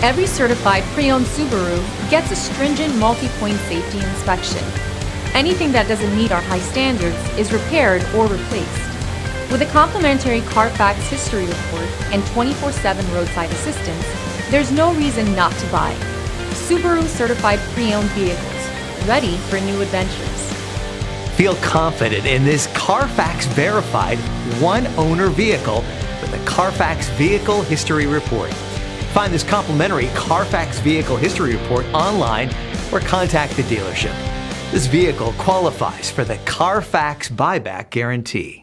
Every certified pre-owned Subaru gets a stringent multi-point safety inspection. Anything that doesn't meet our high standards is repaired or replaced. With a complimentary Carfax history report and 24/7 roadside assistance, there's no reason not to buy. Subaru certified pre-owned vehicles, ready for new adventures. Feel confident in this Carfax verified one-owner vehicle with a Carfax Vehicle History Report. Find this complimentary Carfax Vehicle History Report online or contact the dealership. This vehicle qualifies for the Carfax Buyback Guarantee.